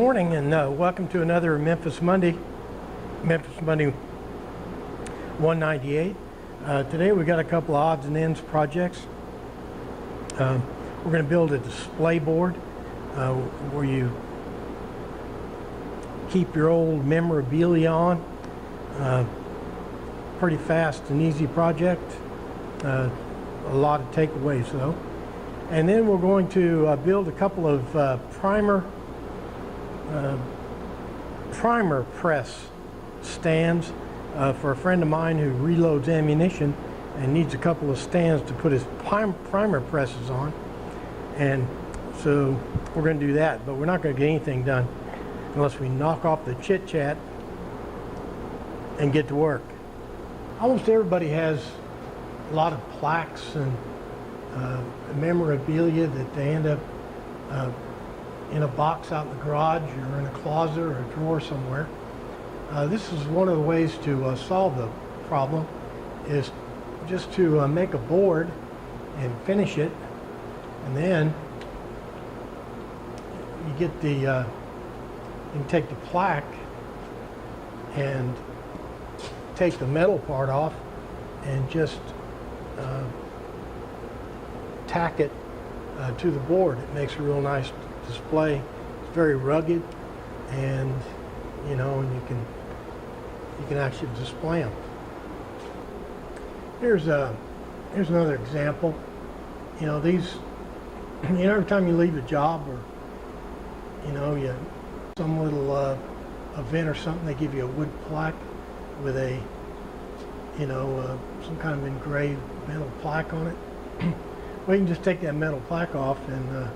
morning and welcome to another Memphis Monday 198. Today we got a couple of odds and ends projects. We're going to build a display board where you keep your old memorabilia on. Pretty fast and easy project. A lot of takeaways though. And then we're going to build a couple of primer press stands for a friend of mine who reloads ammunition and needs a couple of stands to put his primer presses on. And so we're going to do that, but we're not going to get anything done unless we knock off the chit chat and get to work. Almost everybody has a lot of plaques and memorabilia that they end up in a box out in the garage or in a closet or a drawer somewhere. This is one of the ways to solve the problem, is just to make a board and finish it, and then you get the you can take the plaque and take the metal part off and just tack it to the board. It makes a real nice display. It's very rugged, and and you can actually display them. Here's another example. These, every time you leave a job or some little event or something, they give you a wood plaque with a some kind of engraved metal plaque on it. Well, you can just take that metal plaque off and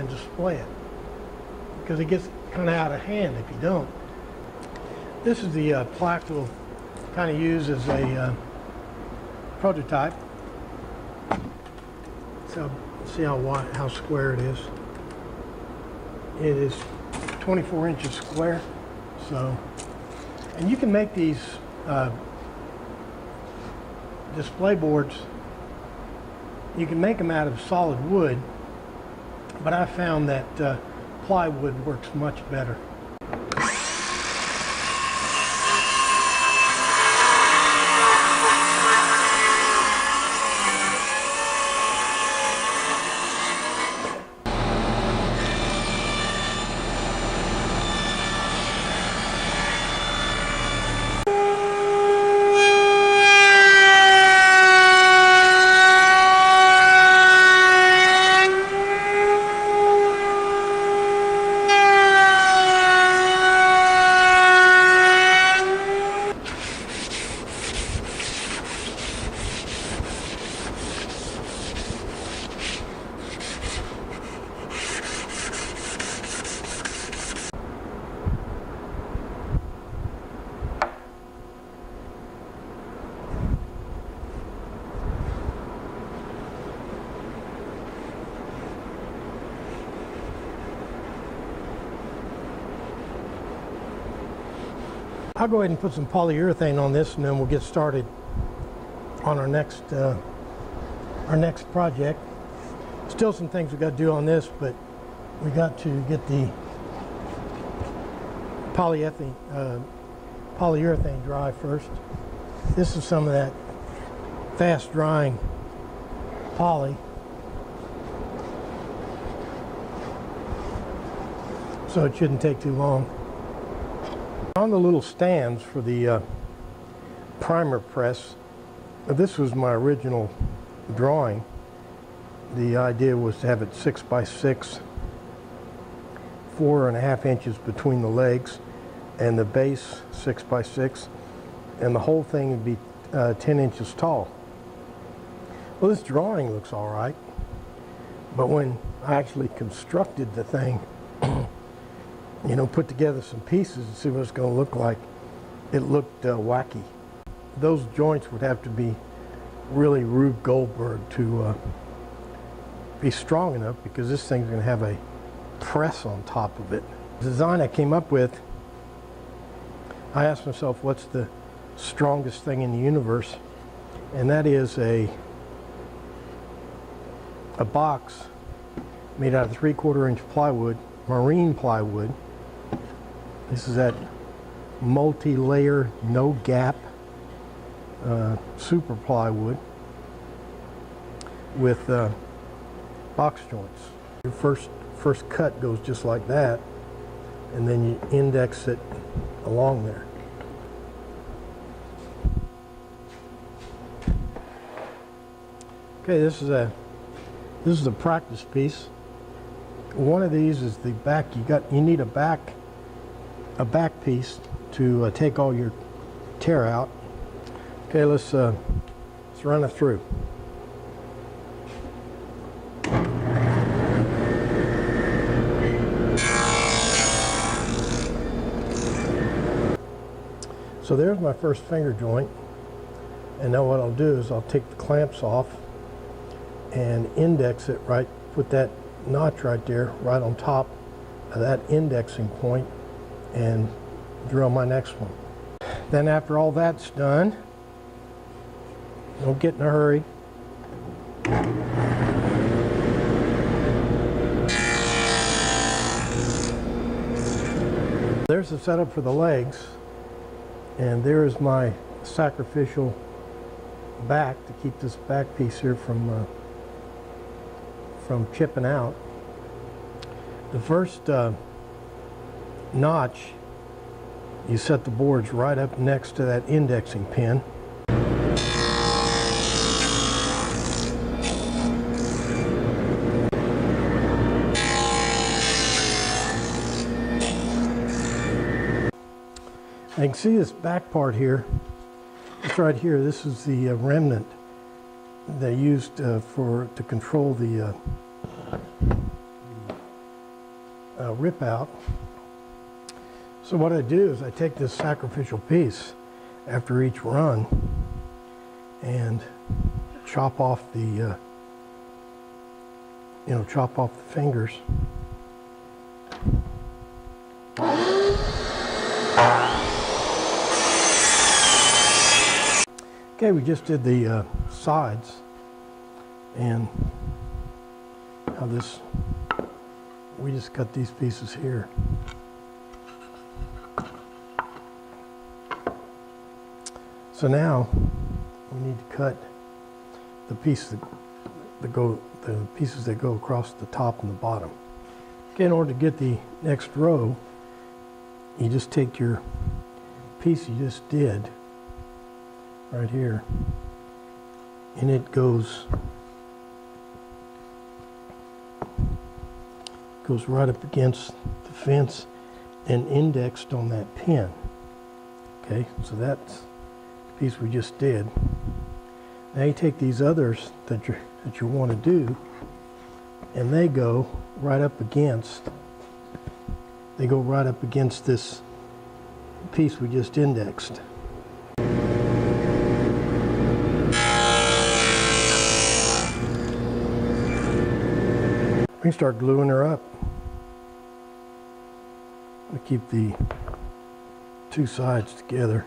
display it, because it gets kind of out of hand if you don't. This is the plaque we'll kind of use as a prototype. So see how square it is. It is 24 inches square. So, and you can make these display boards. You can make them out of solid wood, but I found that plywood works much better. I'll go ahead and put some polyurethane on this, and then we'll get started on our next project. Still some things we got to do on this, but we got to get the polyurethane dry first. This is some of that fast drying poly. So it shouldn't take too long. On the little stands for the primer press, this was my original drawing. The idea was to have it 6 by 6, 4.5 inches between the legs, and the base 6 by 6, and the whole thing would be 10 inches tall. Well, this drawing looks all right, but when I actually constructed the thing, put together some pieces and see what it's going to look like, it looked wacky. Those joints would have to be really Rube Goldberg to be strong enough, because this thing's going to have a press on top of it. The design I came up with, I asked myself, what's the strongest thing in the universe? And that is a box made out of 3/4 inch plywood, marine plywood, This is that multi-layer, no gap super plywood with box joints. Your first cut goes just like that, and then you index it along there. Okay, this is a practice piece. One of these is the back. You need a back piece to take all your tear out. Okay, let's run it through. So there's my first finger joint, and now what I'll do is I'll take the clamps off and index it right, put that notch right there, right on top of that indexing point, and drill my next one. Then after all that's done, don't get in a hurry. There's the setup for the legs, and there is my sacrificial back to keep this back piece here from chipping out. The first notch, you set the boards right up next to that indexing pin. You can see this back part here. It's right here. This is the remnant they used to control the rip out. So what I do is I take this sacrificial piece after each run and chop off the fingers. Okay, we just did the sides, and how we just cut these pieces here. So now we need to cut the pieces that go across the top and the bottom. Okay, in order to get the next row, you just take your piece you just did right here, and it goes right up against the fence and indexed on that pin. Okay, so that's the piece we just did. Now you take these others that you want to do, and they go right up against this piece we just indexed. We can start gluing her up. We keep the two sides together.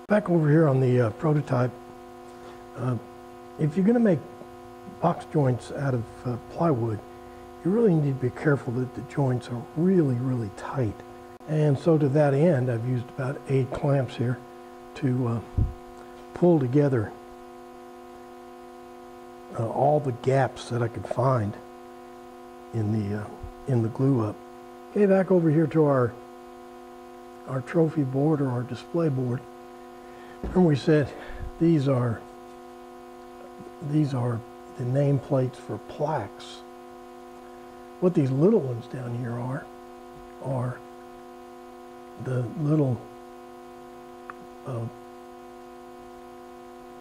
Back over here on the prototype, if you're going to make box joints out of plywood, you really need to be careful that the joints are really, really tight. And so to that end, I've used about 8 clamps here to pull together all the gaps that I could find in the glue up. Okay, back over here to our trophy board, or our display board. Remember we said these are the nameplates for plaques. What these little ones down here are the little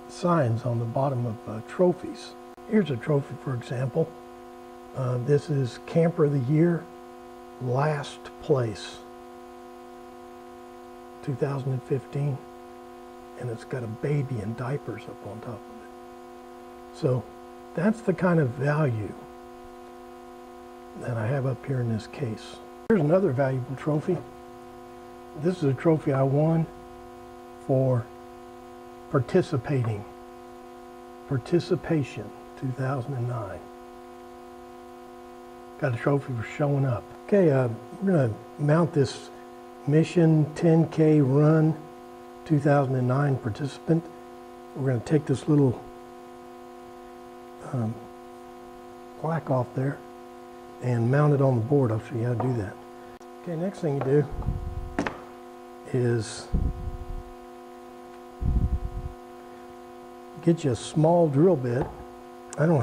signs on the bottom of trophies. Here's a trophy, for example. This is Camper of the Year, last place, 2015, and it's got a baby in diapers up on top of it. So that's the kind of value that I have up here in this case. Here's another valuable trophy. This is a trophy I won for participating Participation 2009. Got a trophy for showing up. Okay, we're going to mount this Mission 10K Run 2009 participant. We're going to take this little plaque off there and mount it on the board. I'll show you how to do that. Okay, next thing you do is get you a small drill bit. I don't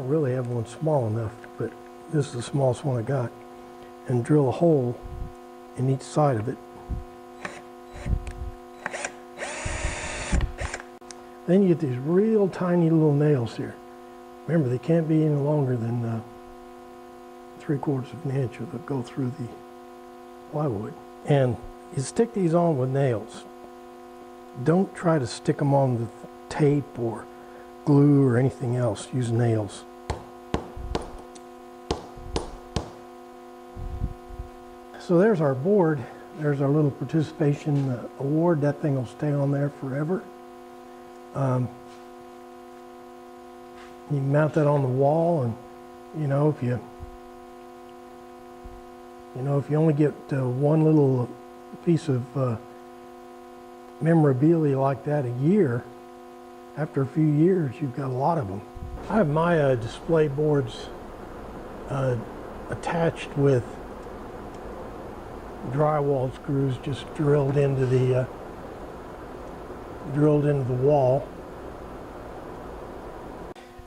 really have one small enough, but this is the smallest one I got. And drill a hole in each side of it. Then you get these real tiny little nails here. Remember, they can't be any longer than 3/4 of an inch, or they'll go through the plywood. And you stick these on with nails. Don't try to stick them on with tape or glue or anything else. Use nails. So there's our board. There's our little participation award. That thing will stay on there forever. You can mount that on the wall, and if you only get one little piece of memorabilia like that a year, after a few years you've got a lot of them. I have my display boards attached with drywall screws just drilled into the wall.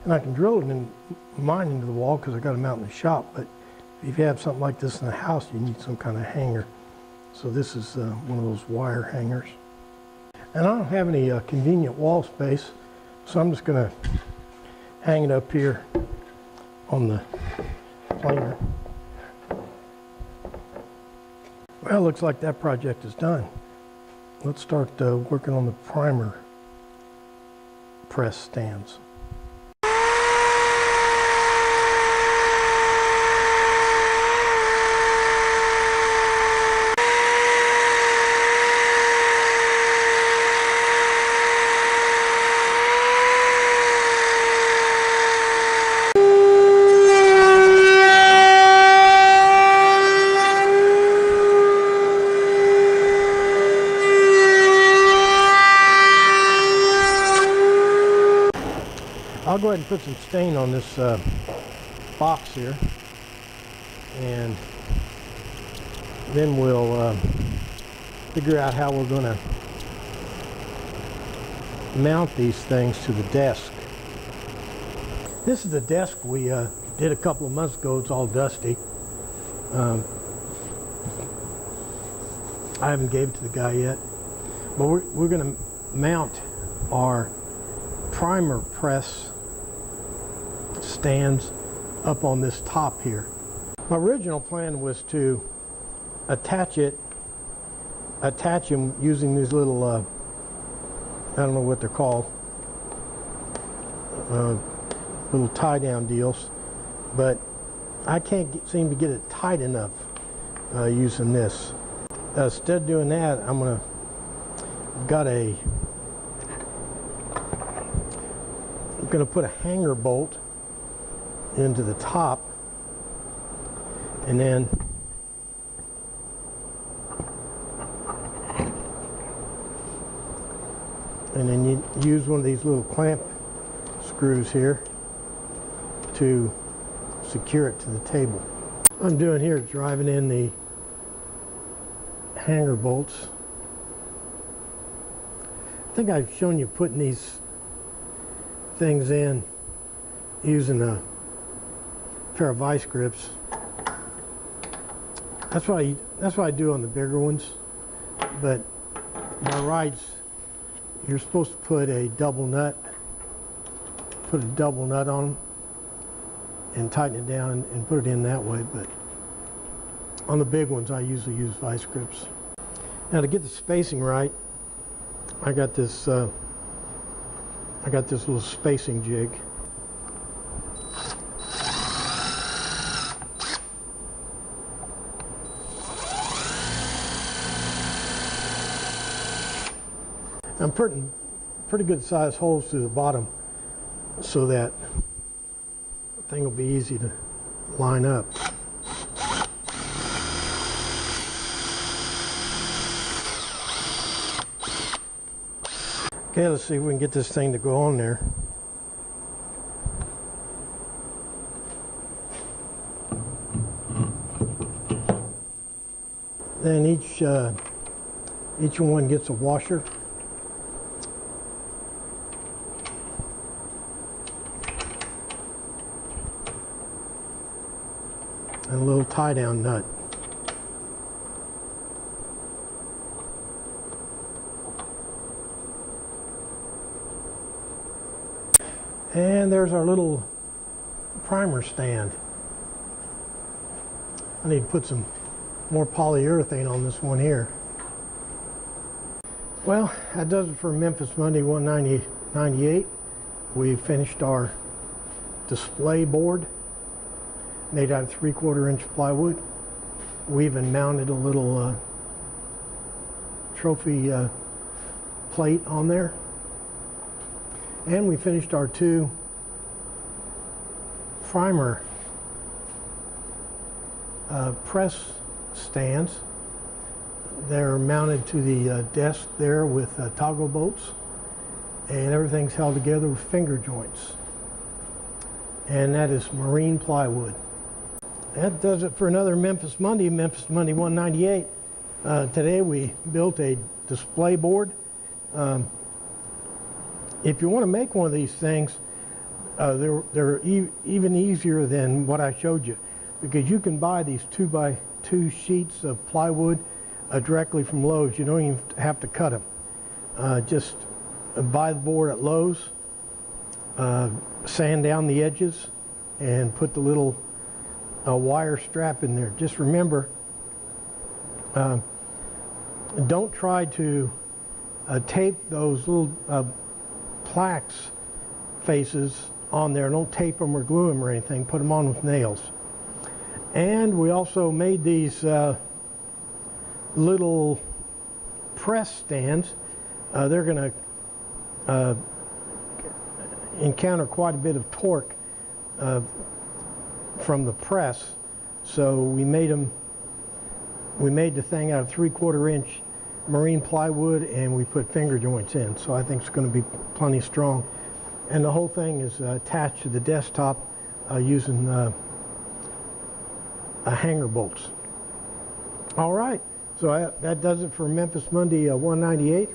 And I can drill mine into the wall because I got them out in the shop, but if you have something like this in the house, you need some kind of hanger. So this is one of those wire hangers. And I don't have any convenient wall space, so I'm just going to hang it up here on the planer. Well, looks like that project is done. Let's start working on the primer press stands. I'll go ahead and put some stain on this box here, and then we'll figure out how we're going to mount these things to the desk. This is the desk we did a couple of months ago. It's all dusty. I haven't gave it to the guy yet, but we're going to mount our primer press stands up on this top here. My original plan was to attach them using these little I don't know what they're called, little tie down deals, but I can't seem to get it tight enough using this. Instead of doing that, I'm going to put a hanger bolt into the top, and then you use one of these little clamp screws here to secure it to the table. What I'm doing here is driving in the hanger bolts. I think I've shown you putting these things in using a pair of vice grips. That's what I do on the bigger ones, but by rights you're supposed to put a double nut on them and tighten it down and put it in that way, but on the big ones I usually use vice grips. Now, to get the spacing right, I got this little spacing jig. I'm pretty good sized holes through the bottom so that the thing will be easy to line up. Okay, let's see if we can get this thing to go on there. Then each one gets a washer. And a little tie down nut. And there's our little primer stand. I need to put some more polyurethane on this one here. Well, that does it for Memphis Monday 198. We finished our display board made out of 3/4 inch plywood. We even mounted a little trophy plate on there. And we finished our 2 primer press stands. They're mounted to the desk there with toggle bolts, and everything's held together with finger joints. And that is marine plywood. That does it for another Memphis Monday 198. Today we built a display board. If you want to make one of these things, they're even easier than what I showed you, because you can buy these 2x2 sheets of plywood directly from Lowe's. You don't even have to cut them. Just buy the board at Lowe's, sand down the edges, and put the little wire strap in there. Just remember, don't try to tape those little plaques faces on there. Don't tape them or glue them or anything. Put them on with nails. And we also made these little press stands. They're going to encounter quite a bit of torque from the press, so we made the thing out of 3/4 inch marine plywood, and we put finger joints in, so I think it's going to be plenty strong. And the whole thing is attached to the desktop using hanger bolts. All right, so that does it for Memphis Monday 198.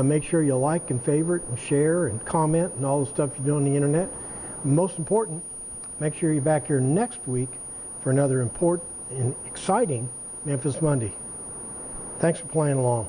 Make sure you like and favorite and share and comment and all the stuff you do on the internet. Most important, make sure you're back here next week for another important and exciting Memphis Monday. Thanks for playing along.